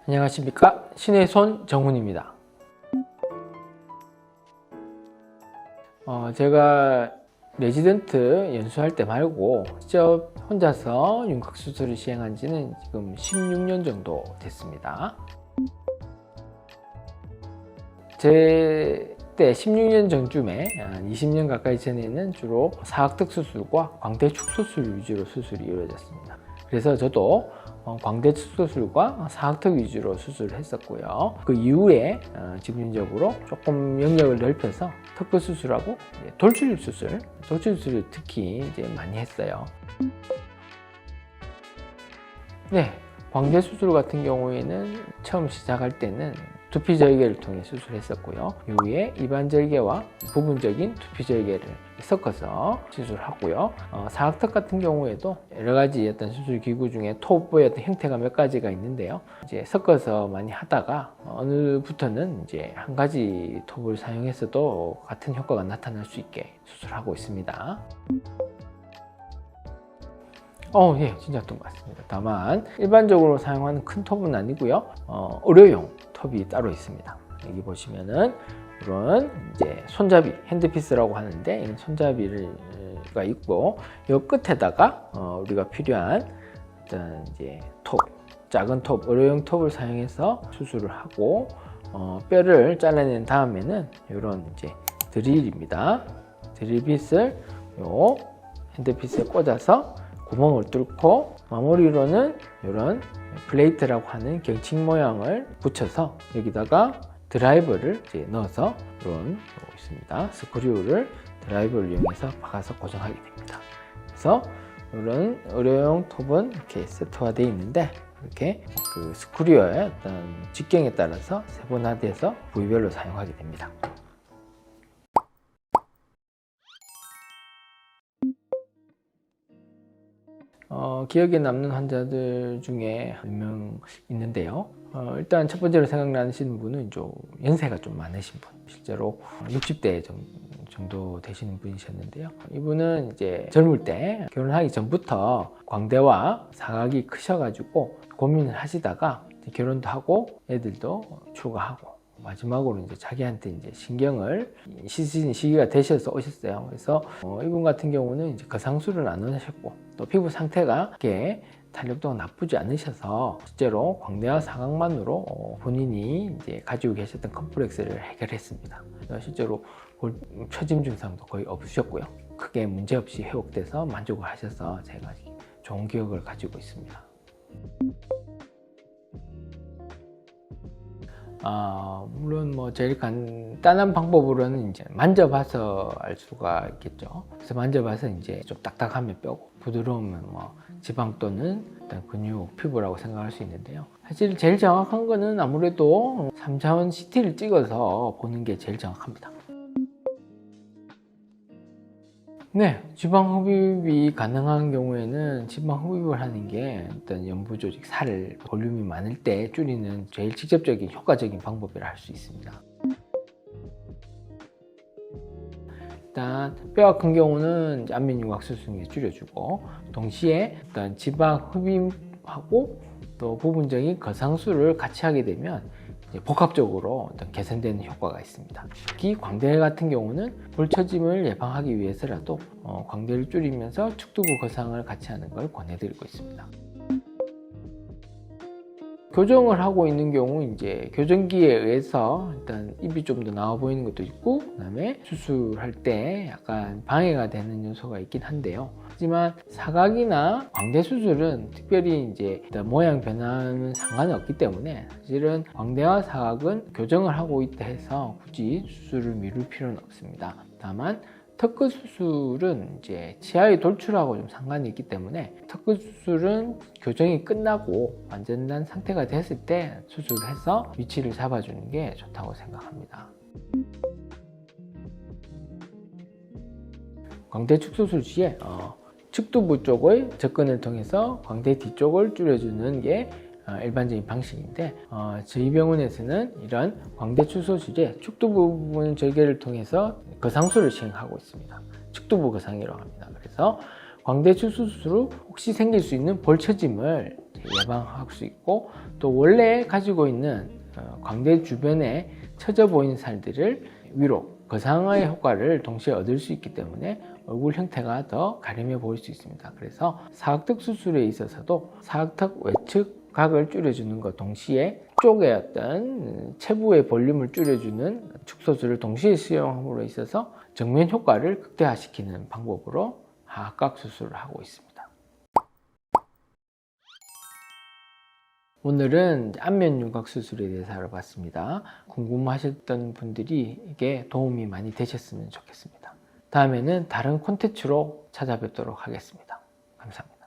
안녕하십니까, 신의 손 정훈입니다. 제가 레지던트 연수할 때 말고 직접 혼자서 윤곽수술을 시행한 지는 지금 16년 정도 됐습니다. 제 때 16년 전쯤에 한 20년 가까이 전에는 주로 사각턱 수술과 광대축 수술 위주로 수술이 이루어졌습니다. 그래서 저도 광대축 수술과 사각턱 위주로 수술을 했었고요. 그 이후에 집중적으로 조금 영역을 넓혀서 턱끝 수술하고 돌출입 수술, 돌출입 수술을 특히 이제 많이 했어요. 네, 광대 수술 같은 경우에는 처음 시작할 때는 두피절개를 통해 수술했었고요. 이후에 입안절개와 부분적인 두피절개를 섞어서 수술하고요. 사각턱 같은 경우에도 여러 가지 어떤 수술 기구 중에 톱의 어떤 형태가 몇 가지가 있는데요. 이제 섞어서 많이 하다가 어느부터는 이제 한 가지 톱을 사용해서도 같은 효과가 나타날 수 있게 수술하고 있습니다. 예, 진짜 또 맞습니다. 다만 일반적으로 사용하는 큰 톱은 아니고요. 의료용 톱이 따로 있습니다. 여기 보시면은 이런 이제 손잡이, 핸드피스라고 하는데 이런 손잡이가 있고 이 끝에다가 우리가 필요한 어떤 이제 톱, 작은 톱, 의료용 톱을 사용해서 수술을 하고 뼈를 잘라낸 다음에는 이런 이제 드릴입니다. 드릴빗을 요 핸드피스에 꽂아서 구멍을 뚫고 마무리로는 이런 플레이트라고 하는 경칭 모양을 붙여서 여기다가 드라이버를 이제 넣어서 이런 있습니다. 스크류를 드라이버를 이용해서 박아서 고정하게 됩니다. 그래서 이런 의료용 톱은 이렇게 세트화되어 있는데 이렇게 그 스크류의 어떤 직경에 따라서 세분화돼서 부위별로 사용하게 됩니다. 기억에 남는 환자들 중에 몇 명 있는데요. 일단 첫 번째로 생각나시는 분은 좀 연세가 좀 많으신 분, 실제로 60대 정도 되시는 분이셨는데요. 이분은 이제 젊을 때 결혼하기 전부터 광대와 사각이 크셔가지고 고민을 하시다가 결혼도 하고 애들도 출가하고 마지막으로 이제 자기한테 이제 신경을 쓰시는 시기가 되셔서 오셨어요. 그래서 이분 같은 경우는 이제 거상술은 안 하셨고 또 피부 상태가 그렇게 탄력도가 나쁘지 않으셔서 실제로 광대와 사각만으로 본인이 이제 가지고 계셨던 컴플렉스를 해결했습니다. 실제로 처짐 증상도 거의 없으셨고요. 크게 문제 없이 회복돼서 만족을 하셔서 제가 좋은 기억을 가지고 있습니다. 물론 뭐 제일 간단한 방법으로는 이제 만져봐서 알 수가 있겠죠. 그래서 만져봐서 이제 좀 딱딱하면 뼈고 부드러우면 뭐 지방 또는 일단 근육, 피부라고 생각할 수 있는데요. 사실 제일 정확한 거는 아무래도 3차원 CT를 찍어서 보는 게 제일 정확합니다. 네, 지방 흡입이 가능한 경우에는 지방 흡입을 하는 게 일단 연부 조직, 살, 볼륨이 많을 때 줄이는 제일 직접적인 효과적인 방법이라 할 수 있습니다. 일단 뼈 같은 경우는 안면윤곽수술에 줄여주고 동시에 일단 지방 흡입하고 또 부분적인 거상술을 같이 하게 되면 복합적으로 어떤 개선되는 효과가 있습니다. 특히 광대 같은 경우는 볼처짐을 예방하기 위해서라도 광대를 줄이면서 축두부 거상을 같이 하는 걸 권해드리고 있습니다. 교정을 하고 있는 경우 이제 교정기에 의해서 일단 입이 좀 더 나와 보이는 것도 있고 그다음에 수술할 때 약간 방해가 되는 요소가 있긴 한데요. 하지만 사각이나 광대 수술은 특별히 이제 모양 변화는 상관이 없기 때문에 사실은 광대와 사각은 교정을 하고 있다 해서 굳이 수술을 미룰 필요는 없습니다. 다만 턱끝 수술은 이제 치아의 돌출하고 좀 상관이 있기 때문에 턱끝 수술은 교정이 끝나고 완전한 상태가 됐을 때 수술을 해서 위치를 잡아주는 게 좋다고 생각합니다. 광대축 수술 시에 측두부 쪽의 접근을 통해서 광대 뒤쪽을 줄여주는 게 일반적인 방식인데 저희 병원에서는 이런 광대축 수술에 축두부 부분 절개를 통해서 거상술을 시행하고 있습니다. 축두부 거상이라고 합니다. 그래서 광대축 수술 후 혹시 생길 수 있는 볼처짐을 예방할 수 있고, 또 원래 가지고 있는 광대 주변에 처져 보이는 살들을 위로 거상의 효과를 동시에 얻을 수 있기 때문에 얼굴 형태가 더 가림해 보일 수 있습니다. 그래서 사각턱 수술에 있어서도 사각턱 외측 각을 줄여주는 것 동시에 쪽의 어떤 체부의 볼륨을 줄여주는 축소술을 동시에使用함으로 있어서 정면 효과를 극대화시키는 방법으로 하악각 수술을 하고 있습니다. 오늘은 안면 윤곽 수술에 대해서 알아봤습니다. 궁금하셨던 분들이 이게 도움이 많이 되셨으면 좋겠습니다. 다음에는 다른 콘텐츠로 찾아뵙도록 하겠습니다. 감사합니다.